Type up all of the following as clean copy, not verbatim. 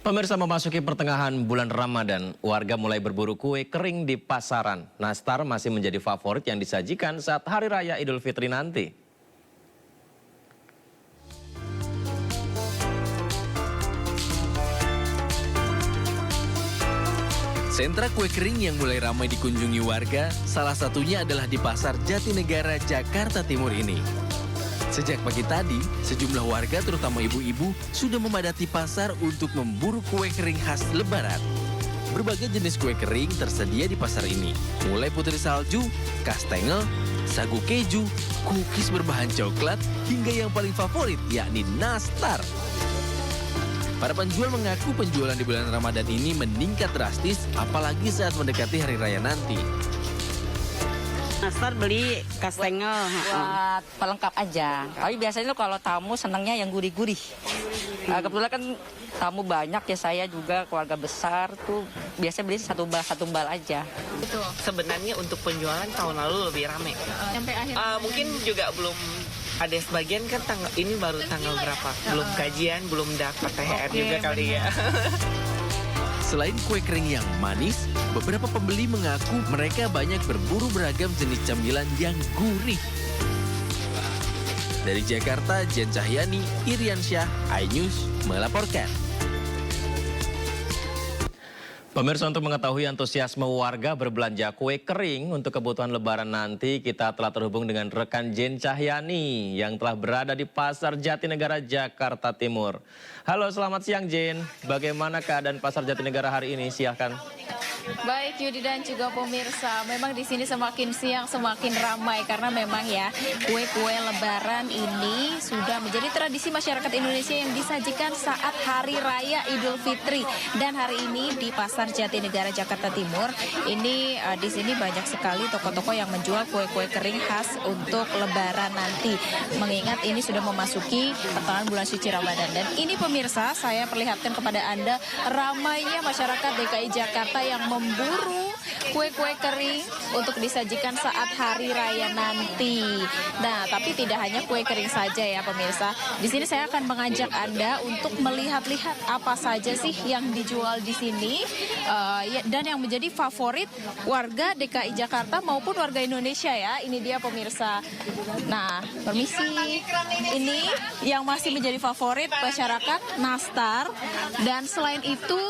Pemirsa, memasuki pertengahan bulan Ramadan, warga mulai berburu kue kering di pasaran. Nastar masih menjadi favorit yang disajikan saat Hari Raya Idul Fitri nanti. Sentra kue kering yang mulai ramai dikunjungi warga, salah satunya adalah di Pasar Jatinegara, Jakarta Timur ini. Sejak pagi tadi, sejumlah warga terutama ibu-ibu sudah memadati pasar untuk memburu kue kering khas Lebaran. Berbagai jenis kue kering tersedia di pasar ini, mulai putri salju, kastengel, sagu keju, cookies berbahan coklat, hingga yang paling favorit yakni nastar. Para penjual mengaku penjualan di bulan Ramadan ini meningkat drastis, apalagi saat mendekati Hari Raya nanti. Nastar beli kastengel Buat pelengkap aja. Tapi biasanya tuh kalau tamu senangnya yang gurih-gurih. Nah, kebetulan kan tamu banyak ya, saya juga keluarga besar tuh biasanya beli satu bal aja. itu sebenarnya untuk penjualan tahun lalu lebih ramai. Sampai akhir. Mungkin juga belum ada sebagian kan ini baru tanggal berapa? Belum kajian, belum dapat THR juga kali ya. Selain kue kering yang manis, beberapa pembeli mengaku mereka banyak berburu beragam jenis camilan yang gurih. Dari Jakarta, Jen Cahyani, Iriansyah, iNews melaporkan. Pemirsa, untuk mengetahui antusiasme warga berbelanja kue kering untuk kebutuhan Lebaran nanti, kita telah terhubung dengan rekan Jen Cahyani yang telah berada di Pasar Jatinegara, Jakarta Timur. Halo, selamat siang Jen. Bagaimana keadaan Pasar Jatinegara hari ini? Silahkan. Baik Yudi dan juga pemirsa, memang di sini semakin siang semakin ramai karena memang ya kue-kue Lebaran ini sudah menjadi tradisi masyarakat Indonesia yang disajikan saat Hari Raya Idul Fitri. Dan hari ini di Pasar Jatinegara Jakarta Timur ini di sini banyak sekali toko-toko yang menjual kue-kue kering khas untuk Lebaran nanti. Mengingat ini sudah memasuki pertengahan bulan suci Ramadan. Dan ini pemirsa, saya perlihatkan kepada Anda ramainya masyarakat DKI Jakarta yang memburu kue-kue kering untuk disajikan saat Hari Raya nanti. Nah, tapi tidak hanya kue kering saja ya pemirsa. Di sini saya akan mengajak Anda untuk melihat-lihat apa saja sih yang dijual di sini dan yang menjadi favorit warga DKI Jakarta maupun warga Indonesia ya. Ini dia pemirsa. Nah, permisi. Ini yang masih menjadi favorit masyarakat, nastar. Dan selain itu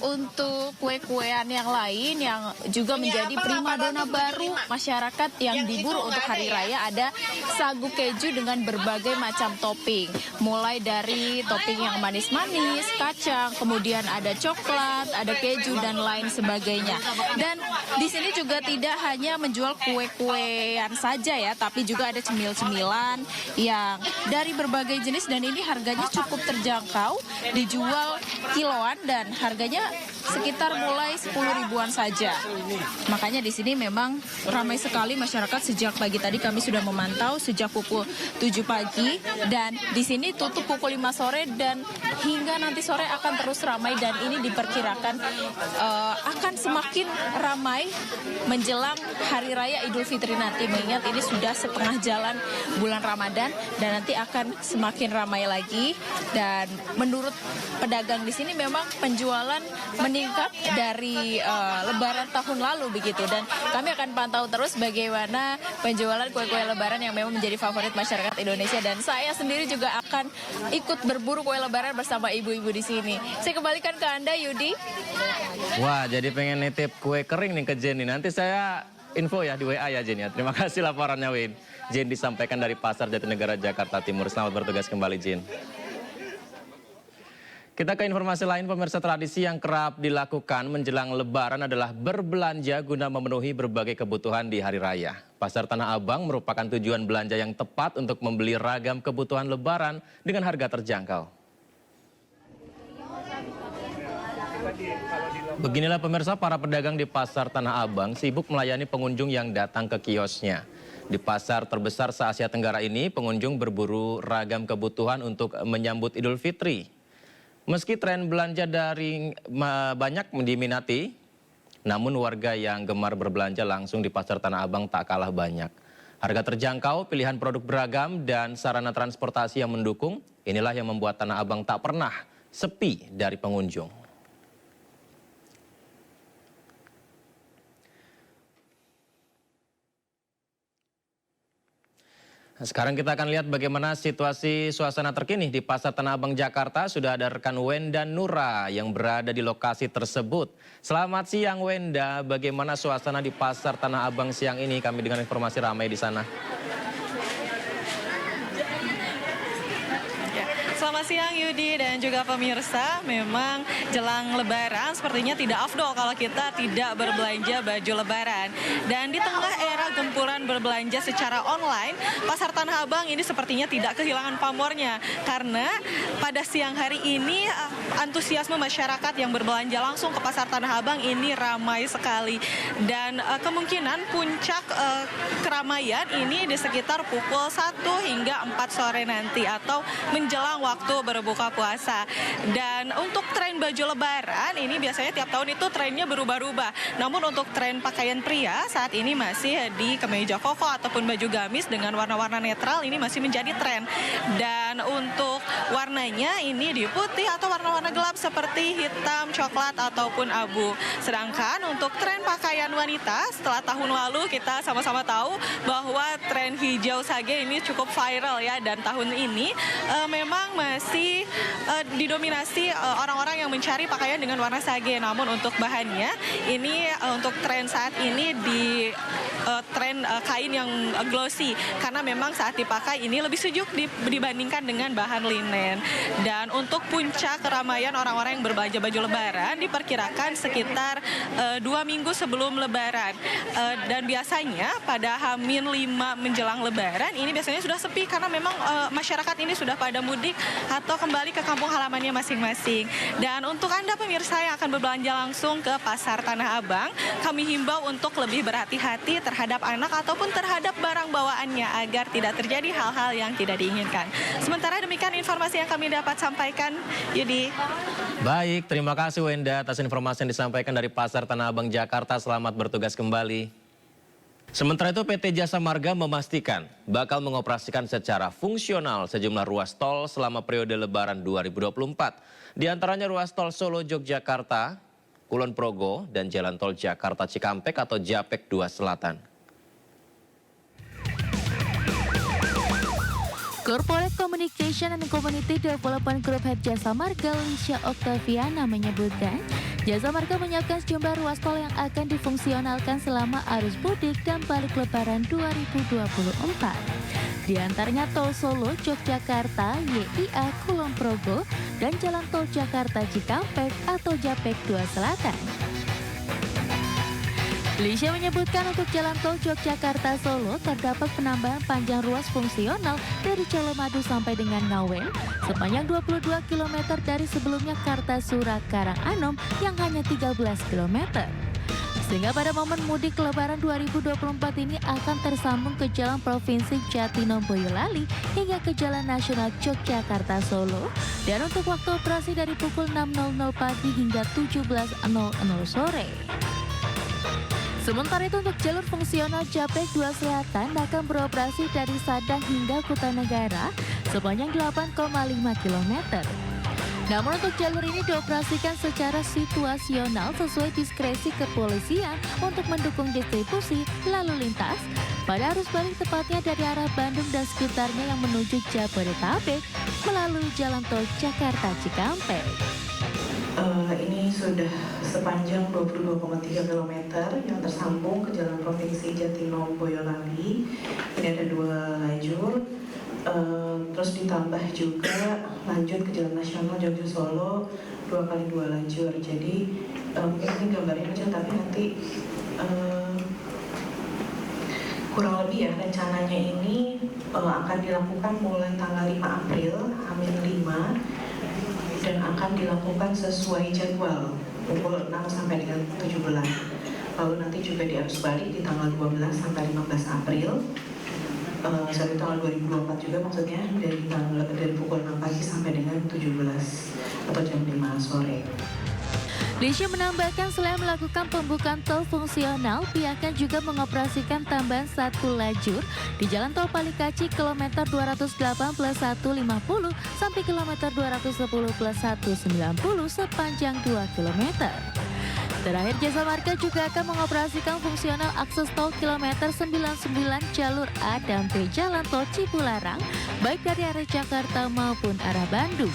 untuk kue-kuean yang lain yang juga menjadi primadona baru masyarakat yang diburu untuk Hari Raya, ada sagu keju dengan berbagai macam topping. Mulai dari topping yang manis-manis, kacang, kemudian ada coklat, ada keju dan lain sebagainya. Dan di sini juga tidak hanya menjual kue-kuean saja ya, tapi juga ada cemil-cemilan yang dari berbagai jenis dan ini harganya cukup terjangkau, dijual kiloan dan harganya sekitar mulai 10 ribuan saja. Makanya di sini memang ramai sekali masyarakat. Sejak pagi tadi kami sudah memantau sejak pukul 7 pagi dan di sini tutup pukul 5 sore dan hingga nanti sore akan terus ramai dan ini diperkirakan akan semakin ramai menjelang Hari Raya Idul Fitri nanti. Mengingat ini sudah setengah jalan bulan Ramadan dan nanti akan semakin ramai lagi. Dan menurut pedagang di sini memang penjualan meningkat dari Lebaran tahun lalu begitu, dan kami akan pantau terus bagaimana penjualan kue-kue Lebaran yang memang menjadi favorit masyarakat Indonesia, dan saya sendiri juga akan ikut berburu kue Lebaran bersama ibu-ibu di sini. Saya kembalikan ke Anda Yudi. Wah, jadi pengen nitip kue kering nih ke Jen nih. Nanti saya info ya di WA ya Jen ya. Terima kasih laporannya Win. Jen disampaikan dari Pasar Jatinegara Jakarta Timur. Selamat bertugas kembali Jen. Kita ke informasi lain, pemirsa. Tradisi yang kerap dilakukan menjelang Lebaran adalah berbelanja guna memenuhi berbagai kebutuhan di Hari Raya. Pasar Tanah Abang merupakan tujuan belanja yang tepat untuk membeli ragam kebutuhan Lebaran dengan harga terjangkau. Beginilah pemirsa, para pedagang di Pasar Tanah Abang sibuk melayani pengunjung yang datang ke kiosnya. Di pasar terbesar se-Asia Tenggara ini, pengunjung berburu ragam kebutuhan untuk menyambut Idul Fitri. Meski tren belanja daring banyak diminati, namun warga yang gemar berbelanja langsung di Pasar Tanah Abang tak kalah banyak. Harga terjangkau, pilihan produk beragam, dan sarana transportasi yang mendukung, inilah yang membuat Tanah Abang tak pernah sepi dari pengunjung. Sekarang kita akan lihat bagaimana situasi suasana terkini di Pasar Tanah Abang, Jakarta. Sudah ada rekan Wenda Nura yang berada di lokasi tersebut. Selamat siang Wenda, bagaimana suasana di Pasar Tanah Abang siang ini? Kami dengan informasi ramai di sana. Selamat siang Yudi dan juga pemirsa. Memang jelang Lebaran sepertinya tidak afdol kalau kita tidak berbelanja baju Lebaran. Dan di tengah era gempuran berbelanja secara online, Pasar Tanah Abang ini sepertinya tidak kehilangan pamornya. Karena pada siang hari ini antusiasme masyarakat yang berbelanja langsung ke Pasar Tanah Abang ini ramai sekali. Dan kemungkinan puncak keramaian ini di sekitar pukul 1 hingga 4 sore nanti atau menjelang waktu berbuka puasa. Dan untuk tren baju Lebaran ini biasanya tiap tahun itu trennya berubah-ubah. Namun untuk tren pakaian pria saat ini masih di kemeja koko ataupun baju gamis dengan warna-warna netral ini masih menjadi tren. Dan untuk warnanya ini di putih atau warna-warna gelap seperti hitam, coklat ataupun abu. Sedangkan untuk tren pakaian wanita setelah tahun lalu kita sama-sama tahu bahwa tren hijau sage ini cukup viral ya, dan tahun ini memang masih didominasi orang-orang yang mencari pakaian dengan warna sage. Namun untuk bahannya ini untuk tren saat ini di tren kain yang glossy karena memang saat dipakai ini lebih sejuk dibandingkan dengan bahan linen. Dan untuk puncak keramaian orang-orang yang berbelanja baju Lebaran diperkirakan sekitar 2 minggu sebelum Lebaran. Dan biasanya pada H-5 menjelang Lebaran ini biasanya sudah sepi karena memang masyarakat ini sudah pada mudik atau kembali ke kampung halamannya masing-masing. Dan untuk Anda pemirsa yang akan berbelanja langsung ke Pasar Tanah Abang, kami himbau untuk lebih berhati-hati terhadap anak ataupun terhadap barang bawaannya agar tidak terjadi hal-hal yang tidak diinginkan. Sementara demikian informasi yang kami dapat sampaikan, Yudi. Baik, terima kasih Wenda atas informasi yang disampaikan dari Pasar Tanah Abang, Jakarta. Selamat bertugas kembali. Sementara itu PT Jasa Marga memastikan bakal mengoperasikan secara fungsional sejumlah ruas tol selama periode Lebaran 2024. Di antaranya ruas tol Solo Yogyakarta, Kulon Progo, dan Jalan Tol Jakarta Cikampek atau Japek 2 Selatan. Corporate Communication and Community Development Group Head Jasa Marga, Lisha Oktaviana menyebutkan, Jasa Marga menyiapkan sejumlah ruas tol yang akan difungsionalkan selama arus mudik dan balik Lebaran 2024. Di antaranya Tol Solo Yogyakarta, YIA Kulon Progo, dan Jalan Tol Jakarta Cikampek atau Japek 2 Selatan. Lisha menyebutkan untuk Jalan Tol Yogyakarta Solo terdapat penambahan panjang ruas fungsional dari Colomadu sampai dengan Ngawen sepanjang 22 km dari sebelumnya Kartasura Karanganom yang hanya 13 km. Sehingga pada momen mudik Lebaran 2024 ini akan tersambung ke Jalan Provinsi Jatinong Boyolali hingga ke Jalan Nasional Yogyakarta Solo, dan untuk waktu operasi dari pukul 6.00 pagi hingga 17.00 sore. Sementara itu untuk jalur fungsional Japek 2 Selatan akan beroperasi dari Sadang hingga Kutanegara sepanjang 8,5 km. Namun untuk jalur ini dioperasikan secara situasional sesuai diskresi kepolisian untuk mendukung distribusi lalu lintas pada arus balik tepatnya dari arah Bandung dan sekitarnya yang menuju Jabodetabek melalui Jalan Tol Jakarta Cikampek. Ini sudah sepanjang 22,3 km yang tersambung ke Jalan Provinsi Jatinong Boyolali. Ini ada 2 lajur, terus ditambah juga lanjut ke Jalan Nasional Jogja Solo 2 kali 2 lajur. Jadi mungkin ini gambarnya aja, tapi nanti kurang lebih ya rencananya ini akan dilakukan mulai tanggal 5 April, H-5, dan akan dilakukan sesuai jadwal pukul 6 sampai dengan 17. Lalu nanti juga di arus balik di tanggal 12 sampai 15 April. Sampai tanggal 2024 juga maksudnya dari pukul 6 pagi sampai dengan 17 atau jam 5 sore. Lisha menambahkan selain melakukan pembukaan tol fungsional, pihaknya juga mengoperasikan tambahan 1 lajur di Jalan Tol Palikaci kilometer 218+150 sampai kilometer 210+190 sepanjang 2 km. Terakhir, Jasa Marga juga akan mengoperasikan fungsional akses tol kilometer 99 jalur A dan B Jalan Tol Cipularang, baik dari arah Jakarta maupun arah Bandung.